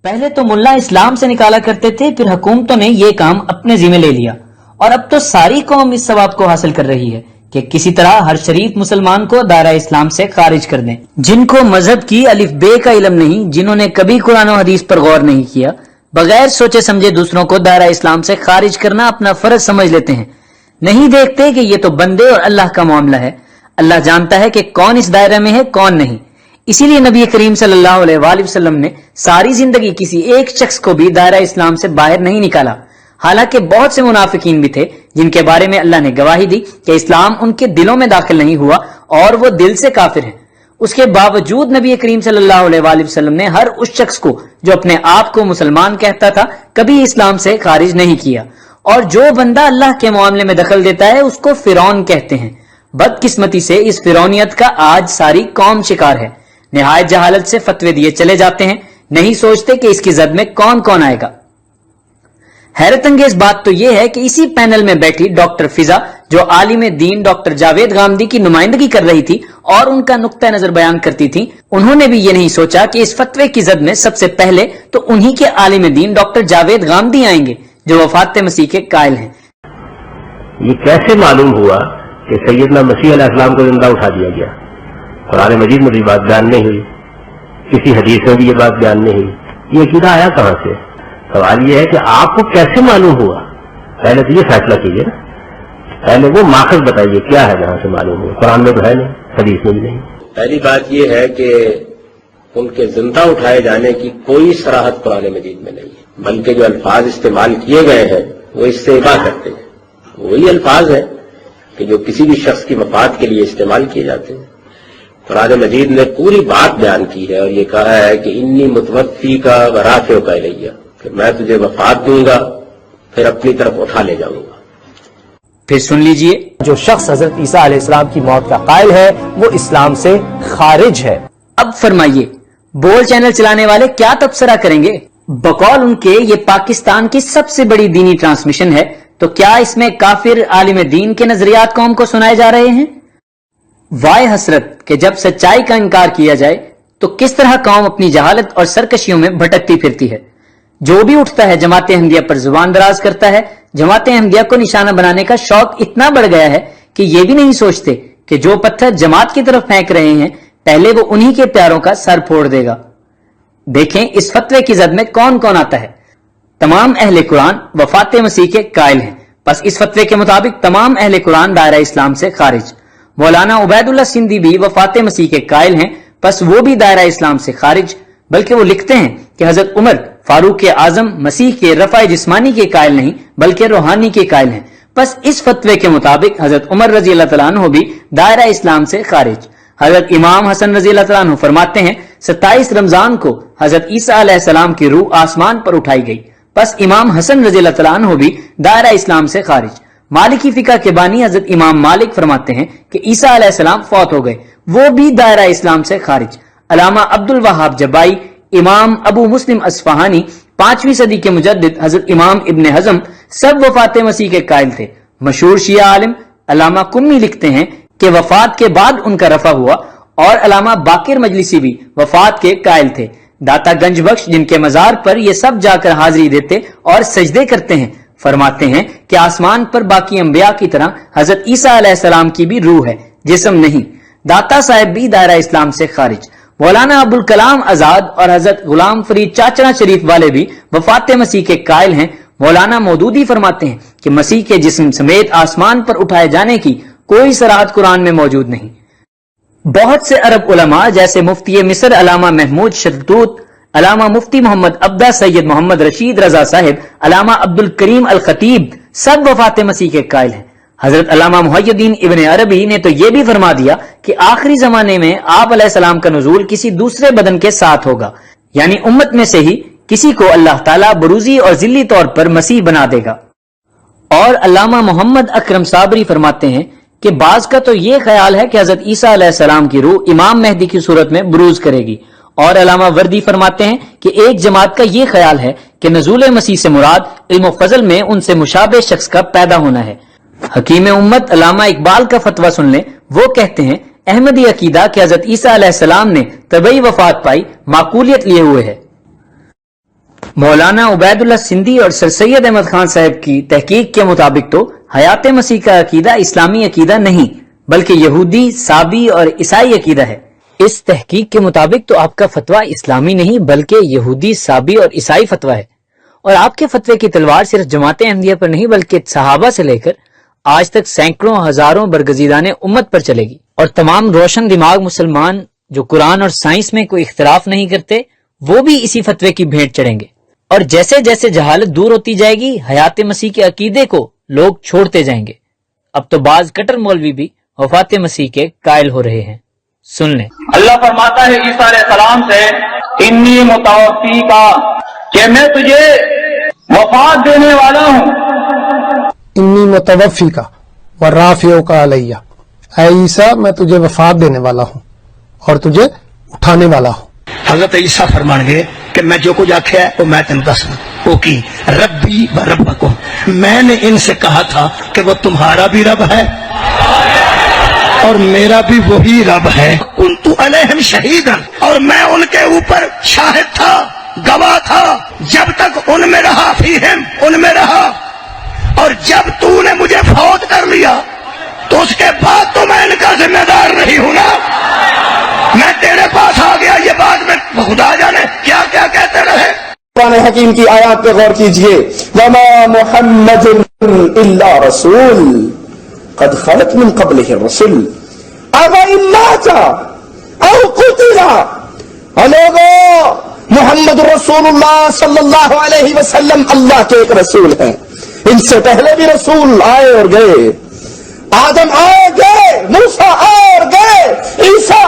پہلے تو ملا اسلام سے نکالا کرتے تھے، پھر حکومتوں نے یہ کام اپنے ذمہ لے لیا، اور اب تو ساری قوم اس ثواب کو حاصل کر رہی ہے کہ کسی طرح ہر شریف مسلمان کو دائرہ اسلام سے خارج کر دیں۔ جن کو مذہب کی الف بے کا علم نہیں، جنہوں نے کبھی قرآن و حدیث پر غور نہیں کیا، بغیر سوچے سمجھے دوسروں کو دائرہ اسلام سے خارج کرنا اپنا فرض سمجھ لیتے ہیں، نہیں دیکھتے کہ یہ تو بندے اور اللہ کا معاملہ ہے۔ اللہ جانتا ہے کہ کون اس دائرے میں ہے کون نہیں، اسی لیے نبی کریم صلی اللہ علیہ وآلہ وسلم نے ساری زندگی کسی ایک شخص کو بھی دائرہ اسلام سے باہر نہیں نکالا، حالانکہ بہت سے منافقین بھی تھے جن کے بارے میں اللہ نے گواہی دی کہ اسلام ان کے دلوں میں داخل نہیں ہوا اور وہ دل سے کافر ہیں۔ اس کے باوجود نبی کریم صلی اللہ علیہ وآلہ وسلم نے ہر اس شخص کو جو اپنے آپ کو مسلمان کہتا تھا کبھی اسلام سے خارج نہیں کیا، اور جو بندہ اللہ کے معاملے میں دخل دیتا ہے اس کو فرعون کہتے ہیں۔ بدقسمتی سے اس فرعونیت کا آج ساری قوم شکار ہے، نہایت جہالت سے فتوے دیے چلے جاتے ہیں، نہیں سوچتے کہ اس کی زد میں کون کون آئے گا۔ حیرت انگیز بات تو یہ ہے کہ اسی پینل میں بیٹھی ڈاکٹر فضا جو عالم دین ڈاکٹر جاوید غامدی کی نمائندگی کر رہی تھی اور ان کا نقطہ نظر بیان کرتی تھی، انہوں نے بھی یہ نہیں سوچا کہ اس فتوے کی زد میں سب سے پہلے تو انہی کے عالم دین ڈاکٹر جاوید غامدی آئیں گے جو وفات مسیح کے قائل ہیں۔ یہ کیسے معلوم ہوا کہ سیدنا مسیح علیہ السلام کو زندہ اٹھا دیا گیا؟ قرآن مجید میں یہ بات بیان نہیں ہوئی، کسی حدیث میں بھی یہ بات بیان نہیں ہوئی، یہ عقیدہ آیا کہاں سے؟ سوال یہ ہے کہ آپ کو کیسے معلوم ہوا؟ پہلے تو یہ فیصلہ کیجیے نا، پہلے وہ ماخذ بتائیے کیا ہے جہاں سے معلوم ہوا۔ قرآن میں تو ہے نہیں، حدیث میں بھی نہیں۔ پہلی بات یہ ہے کہ ان کے زندہ اٹھائے جانے کی کوئی صراحت قرآن مجید میں نہیں ہے، بلکہ جو الفاظ استعمال کیے گئے ہیں وہ اس سے اباح کرتے ہیں، وہی الفاظ ہیں کہ جو کسی بھی شخص کی وفات کے لیے استعمال کیے جاتے ہیں۔ قرآن مجید نے پوری بات بیان کی ہے اور یہ کہا ہے کہ انی متوفی کا ورافع کا الیہ، کہ میں تجھے وفات دوں گا پھر اپنی طرف اٹھا لے جاؤں گا۔ پھر سن لیجئے، جو شخص حضرت عیسیٰ علیہ السلام کی موت کا قائل ہے وہ اسلام سے خارج ہے۔ اب فرمائیے بول چینل چلانے والے کیا تبصرہ کریں گے؟ بقول ان کے یہ پاکستان کی سب سے بڑی دینی ٹرانسمیشن ہے، تو کیا اس میں کافر عالم دین کے نظریات قوم کو سنائے جا رہے ہیں؟ وائے حسرت کہ جب سچائی کا انکار کیا جائے تو کس طرح قوم اپنی جہالت اور سرکشیوں میں بھٹکتی پھرتی ہے۔ جو بھی اٹھتا ہے جماعت احمدیہ پر زبان دراز کرتا ہے، جماعت احمدیہ کو نشانہ بنانے کا شوق اتنا بڑھ گیا ہے کہ یہ بھی نہیں سوچتے کہ جو پتھر جماعت کی طرف پھینک رہے ہیں پہلے وہ انہی کے پیاروں کا سر پھوڑ دے گا۔ دیکھیں اس فتوے کی زد میں کون کون آتا ہے۔ تمام اہل قرآن وفات مسیح کے قائل ہیں، بس اس فتوے کے مطابق تمام اہل قرآن دائرہ اسلام سے خارج۔ مولانا عبید اللہ سندھی بھی وفات مسیح کے قائل ہیں، بس وہ بھی دائرہ اسلام سے خارج، بلکہ وہ لکھتے ہیں کہ حضرت عمر فاروق اعظم مسیح کے رفع جسمانی کے قائل نہیں بلکہ روحانی کے قائل ہیں، بس اس فتوے کے مطابق حضرت عمر رضی اللہ تعالیٰ عنہ بھی دائرہ اسلام سے خارج۔ حضرت امام حسن رضی اللہ تعالیٰ عنہ فرماتے ہیں 27 رمضان کو حضرت عیسیٰ علیہ السلام کی روح آسمان پر اٹھائی گئی، بس امام حسن رضی اللہ تعالیٰ عنہ بھی دائرہ اسلام سے خارج۔ مالکی فقہ کے بانی حضرت امام مالک فرماتے ہیں کہ عیسیٰ علیہ السلام فوت ہو گئے، وہ بھی دائرہ اسلام سے خارج۔ علامہ عبد الوہاب جبائی، امام ابو مسلم اصفہانی، 5ویں صدی کے مجدد حضرت امام ابن حزم سب وفات مسیح کے قائل تھے۔ مشہور شیعہ عالم علامہ قمی لکھتے ہیں کہ وفات کے بعد ان کا رفع ہوا، اور علامہ باقر مجلسی بھی وفات کے قائل تھے۔ داتا گنج بخش جن کے مزار پر یہ سب جا کر حاضری دیتے اور سجدے کرتے ہیں فرماتے ہیں کہ آسمان پر باقی انبیاء کی طرح حضرت عیسیٰ علیہ السلام کی بھی روح ہے، جسم نہیں۔ داتا صاحب بھی دائرہ اسلام سے خارج۔ مولانا ابوالکلام آزاد اور حضرت غلام فرید چاچڑا شریف والے بھی وفات مسیح کے قائل ہیں۔ مولانا مودودی فرماتے ہیں کہ مسیح کے جسم سمیت آسمان پر اٹھائے جانے کی کوئی صراحت قرآن میں موجود نہیں۔ بہت سے عرب علماء جیسے مفتی مصر علامہ محمود شلتوت، علامہ مفتی محمد عبدہ سید محمد رشید رضا صاحب، علامہ عبد الکریم الخطیب سب وفات مسیح کے قائل ہیں۔ حضرت علامہ محی الدین ابن عربی نے تو یہ بھی فرما دیا کہ آخری زمانے میں آپ علیہ السلام کا نزول کسی دوسرے بدن کے ساتھ ہوگا، یعنی امت میں سے ہی کسی کو اللہ تعالیٰ بروزی اور ذلی طور پر مسیح بنا دے گا۔ اور علامہ محمد اکرم صابری فرماتے ہیں کہ بعض کا تو یہ خیال ہے کہ حضرت عیسیٰ علیہ السلام کی روح امام مہدی کی صورت میں بروز کرے گی، اور علامہ وردی فرماتے ہیں کہ ایک جماعت کا یہ خیال ہے کہ نزول مسیح سے مراد علم و فضل میں ان سے مشابہ شخص کا پیدا ہونا ہے۔ حکیم امت علامہ اقبال کا فتویٰ سن لیں، وہ کہتے ہیں احمدی عقیدہ کہ حضرت عیسیٰ علیہ السلام نے طبعی وفات پائی معقولیت لیے ہوئے ہے۔ مولانا عبید اللہ سندھی اور سر سید احمد خان صاحب کی تحقیق کے مطابق تو حیات مسیح کا عقیدہ اسلامی عقیدہ نہیں بلکہ یہودی، سابی اور عیسائی عقیدہ ہے۔ اس تحقیق کے مطابق تو آپ کا فتویٰ اسلامی نہیں بلکہ یہودی، سابی اور عیسائی فتویٰ ہے، اور آپ کے فتوے کی تلوار صرف جماعت احمدیہ پر نہیں بلکہ صحابہ سے لے کر آج تک سینکڑوں ہزاروں برگزیدان امت پر چلے گی، اور تمام روشن دماغ مسلمان جو قرآن اور سائنس میں کوئی اختلاف نہیں کرتے وہ بھی اسی فتوے کی بھیٹ چڑھیں گے، اور جیسے جیسے جہالت دور ہوتی جائے گی حیات مسیح کے عقیدے کو لوگ چھوڑتے جائیں گے۔ اب تو بعض کٹر مولوی بھی وفات مسیح کے قائل ہو رہے ہیں، سن لیں۔ اللہ فرماتا ہے عیسیٰ علیہ السلام سے انی متوفی کا، کہ میں تجھے وفات دینے والا ہوں۔ انی متوفی کا ورافعو کا علیہ، اے عیسیٰ میں تجھے وفات دینے والا ہوں اور تجھے اٹھانے والا ہوں۔ حضرت عیسیٰ فرمان گے کہ میں جو کچھ آخیا ہے وہ میں تین دس وہ کی ربی و ربکم، میں نے ان سے کہا تھا کہ وہ تمہارا بھی رب ہے اور میرا بھی وہی رب ہے، کنت علیہم شہیدا، اور میں ان کے اوپر شاہد تھا، گواہ تھا، جب تک ان میں رہا، فیہم ان میں رہا، اور جب تو نے مجھے فوت کر لیا تو اس کے بعد تو میں ان کا ذمہ دار نہیں ہوں نا، میں تیرے پاس آ گیا، یہ بات میں خدا جانے کیا کیا کہتے رہے۔ قرآن حکیم کی آیات پہ غور کیجئے، وما محمد الا رسول قد خلت من قبلہ الرسل افإن مات او قتل، اور لوگوں محمد رسول اللہ صلی اللہ علیہ وسلم اللہ کے ایک رسول ہیں، ان سے پہلے بھی رسول آئے اور گئے، آدم آئے گئے، موسیٰ آئے اور گئے، عیسیٰ